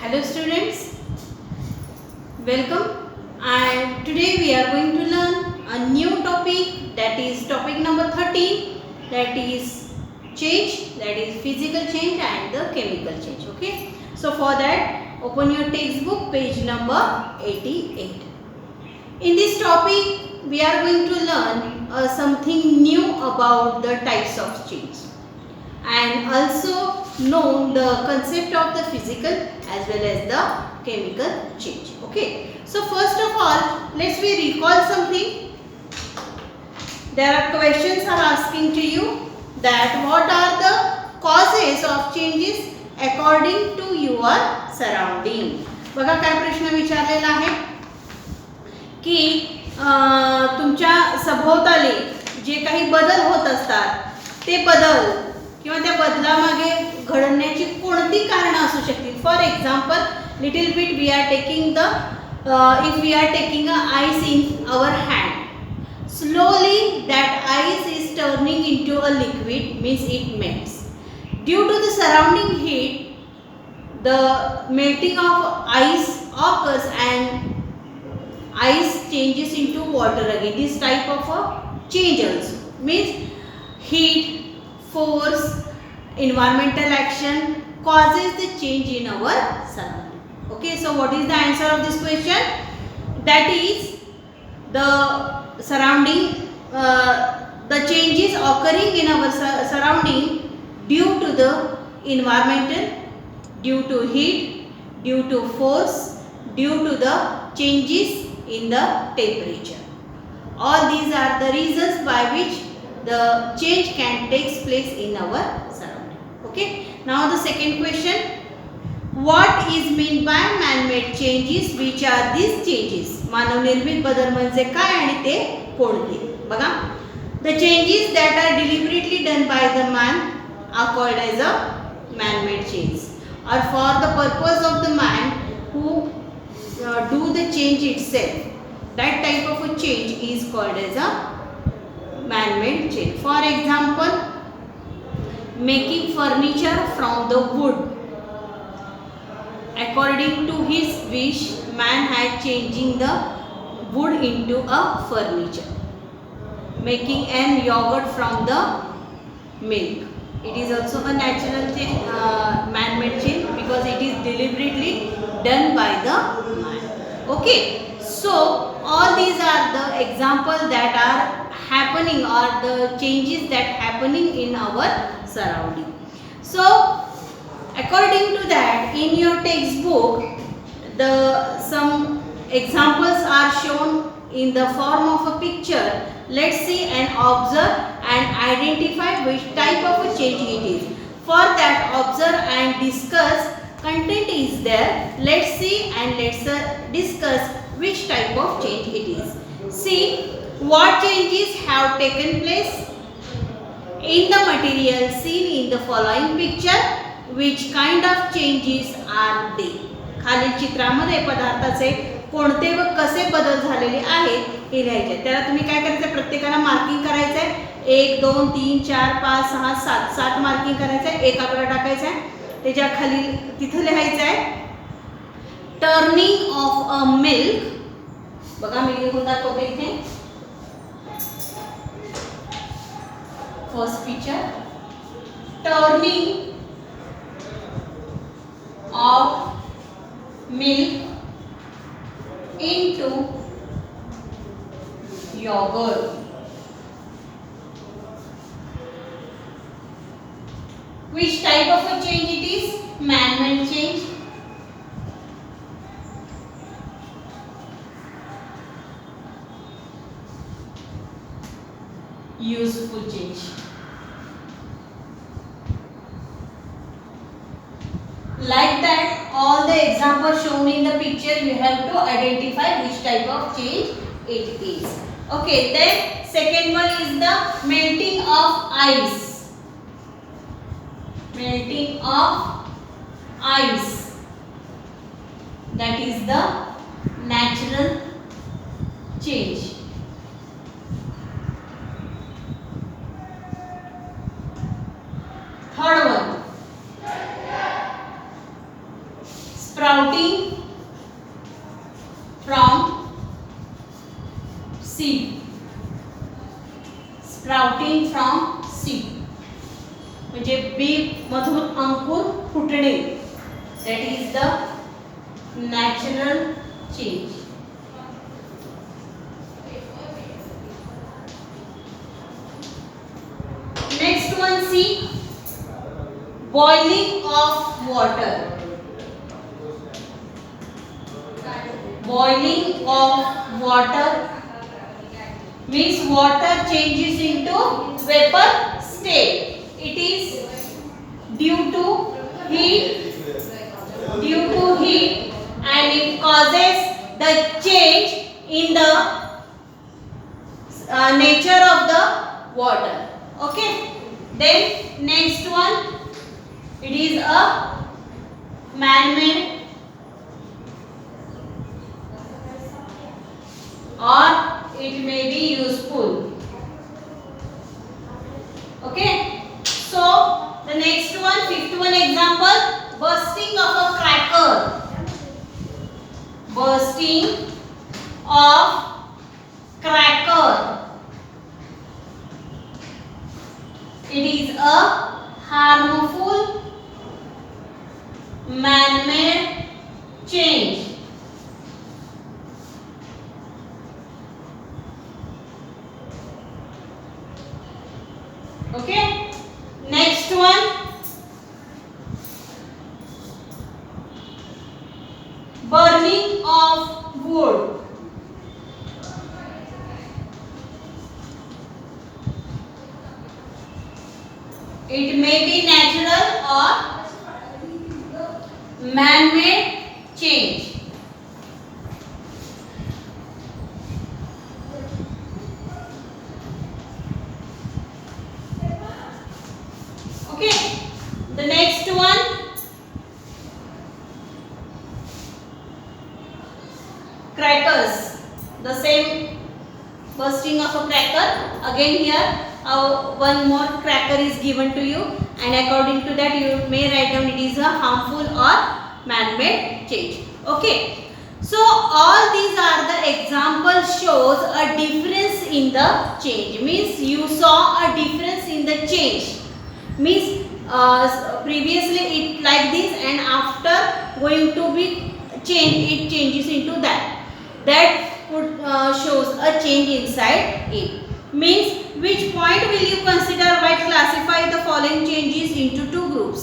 Hello students, welcome, and today we are going to learn a new topic, that is topic number 13, that is change, that is physical change and the chemical change. Okay, so for that open your textbook page number 88. In this topic we are going to learn something new about the types of change and also know the concept of the physical as well as the chemical change. Okay, so first of all let's we recall something. There are questions are asking to you that what are the causes of changes according to your surrounding. बघा काय प्रश्न विचारलेला आहे की तुमच्या सभोवताली जे काही बदल होत असतात ते बदल किंवा त्या बदलामागे घडण्याची कोणती कारणं असू शकतील. For example little bit we are taking the if we are taking a ice in our hand, slowly that ice is turning into a liquid, means it melts. Due to the surrounding heat, the melting of ice occurs and ice changes into water again. This type of a change also means heat, force, environmental action causes the change in our surrounding. Okay, so what is the answer of this question? That is the surrounding, the changes occurring in our surrounding due to the environmental, due to heat, due to force, due to the changes in the temperature. All these are the reasons by which the change can take place in our surrounding. Okay, now the second question, what is meant by man-made changes? Which are these changes? मानव निर्मित बदल म्हणजे काय आणि ते कोणते? बघा, the changes that are deliberately done by the man are called as a man-made changes, or for the purpose of the man who do the change itself. That type of a change is called as a man-made change. For example, making furniture from the wood. According to his wish, man had changing the wood into a furniture. Making an yogurt from the milk. It is also a natural change, man-made change, because it is deliberately done by the man. Okay, so all these are the examples that are happening, or the changes that happening in our surrounding. So according to that, in your textbook, some examples are shown in the form of a picture. Let's see and observe and identify which type of a change it is. For that, observe and discuss. Content is there. Let's see and let's discuss which type of change it is. See what changes have taken place in the material seen in the following picture. Which kind of changes are they? खालील चित्रामध्ये पदार्थाचे कोणते व कसे बदल झालेले आहेत हे लिहायचे. त्याला तुम्ही काय करायचं, प्रत्येकाला मार्किंग करायचं आहे. 1 2 3 4 5 6 7 7 मार्किंग करायचं आहे. एक आकडा टाकायचा आहे. त्याच्या खाली तिथे लिहायचं आहे टर्निंग ऑफ अ मिल्क. बघा मी लिहून दाखवते इथे. First picture, turning of milk into yogurt. Which type of a change it is? Man-made change. Useful change. Like that, all the examples shown in the picture, you have to identify which type of change it is. Okay, then second one is the melting of ice. Melting of ice. That is the natural change. Third one, sprouting from seed. Sprouting from seed म्हणजे B मधून अंकुर फुटणे. That is the natural change. Next one, see, boiling of water. Boiling of water means water changes into vapor state. It is due to heat and it causes the change in the nature of the water. Okay, then next one, it is a man-made or it may be useful. Okay, so the next one, fifth one example, bursting of a cracker. Bursting of cracker. It is a harmful man-made change. Okay, next one, burning of wood. It may be natural or man-made change. Okay, the next one, crackers. The same bursting of a cracker. Again here one more cracker is given to you and according to that you may write down it is a harmful or man-made change. Okay, so all these are the examples shows a difference in the change. Means you saw a difference in the change. Means previously it like this and after going to be changed, it changes into that. That shows a change inside it. Means which point will you consider while classify the following changes into two groups.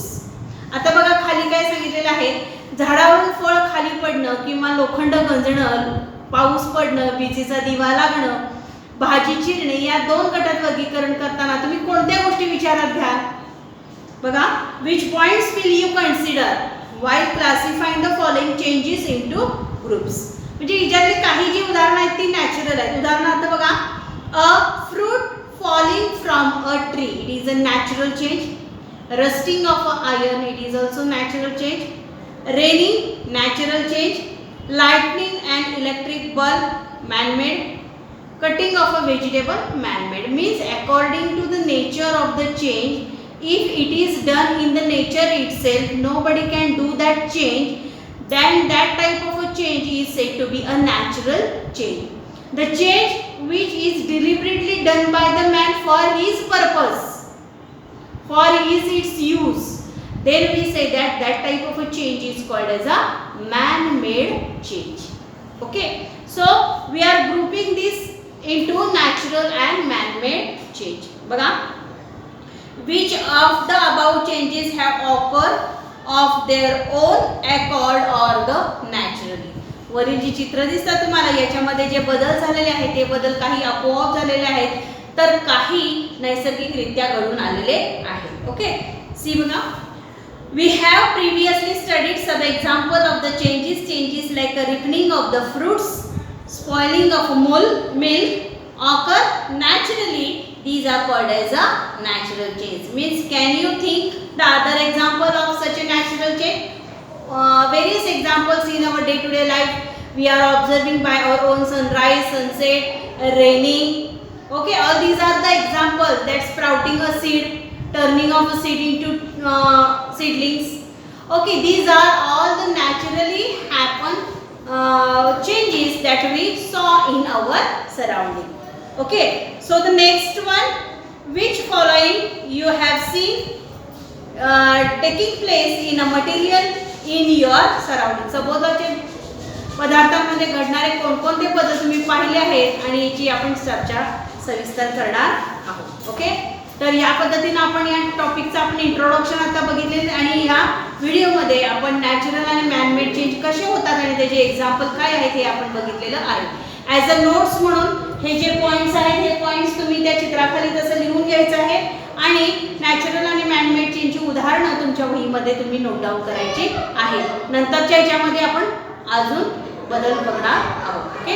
आता बघा खाली काय सांगितलेलं आहे, झाडावरून फळ खाली पडणं किंवा लोखंड गंजणं, पाऊस पडणं, विजेचा दिवा लागणं, भाजी चिरणे या दोन गटात वर्गीकरण करताना तुम्ही कोणत्या गोष्टी विचारात घ्याल बघा. which points will you consider while classifying the following changes into groups. म्हणजे याच्यातली काही जी उदाहरणं आहेत ती नॅचरल आहेत. उदाहरणार्थ बघा, a fruit falling from a tree, it is a natural change. Rusting of a iron, it is also natural change. Raining, natural change. Lightning and electric bulb, man-made. Cutting of a vegetable, man-made. Means according to the nature of the change, if it is done in the nature itself, nobody can do that change, then that type of a change is said to be a natural change. The change which is deliberately done by the man for his purpose, for its use, then we say that that type of a change is called as a man-made change. Okay, so we are grouping this into natural and man-made change. बघा, which of the above changes have occurred of their own accord or the naturally. वरील जी चित्र दिसतात तुम्हाला याच्यामध्ये जे बदल झालेले आहेत ते बदल काही आपोआप झालेले आहेत तर काही नैसर्गिकरित्या घडून आलेले आहेत. ओके, सी बघा, we have previously studied some example of the changes like a ripening of the fruits, spoiling of milk occur naturally. These are called as a natural change. Means can you think the other example of such a natural change? Various examples in our day-to-day life we are observing by our own sunrise, sunset, raining. Okay, all these are the examples that sprouting a seed, turning of a seed into seedlings, Okay, these are all the naturally happen changes that we saw in our surrounding. Okay, so the next one, which following you have seen taking place in a material in your surrounding. सभोवतालच्या पदार्थांमध्ये घडणारे कोणकोणते बदल तुम्ही पाहिले आहेत आणि याची आपण चर्चा सविस्तर करणार आहोत. ओके, तर या पद्धतीने आपण या टॉपिकचं आपण इंट्रोडक्शन आता बघितले आणि ह्या व्हिडिओमध्ये आपण नॅचरल आणि मॅनमेड चेंज कसे होतात आणि त्याचे एक्झाम्पल काय आहेत हे आपण बघितलेलं आहे. ॲज अ नोट्स म्हणून हे जे पॉईंट्स आहेत हे पॉईंट्स तुम्ही त्या चित्राखाली तसं लिहून घ्यायचं आहे आणि नॅचरल आणि मॅनमेड चेंजची उदाहरणं तुमच्या वहीमध्ये तुम्ही नोट डाऊन करायची आहे. नंतरच्या ह्याच्यामध्ये आपण अजून बदल बघणार आहोत. ओके.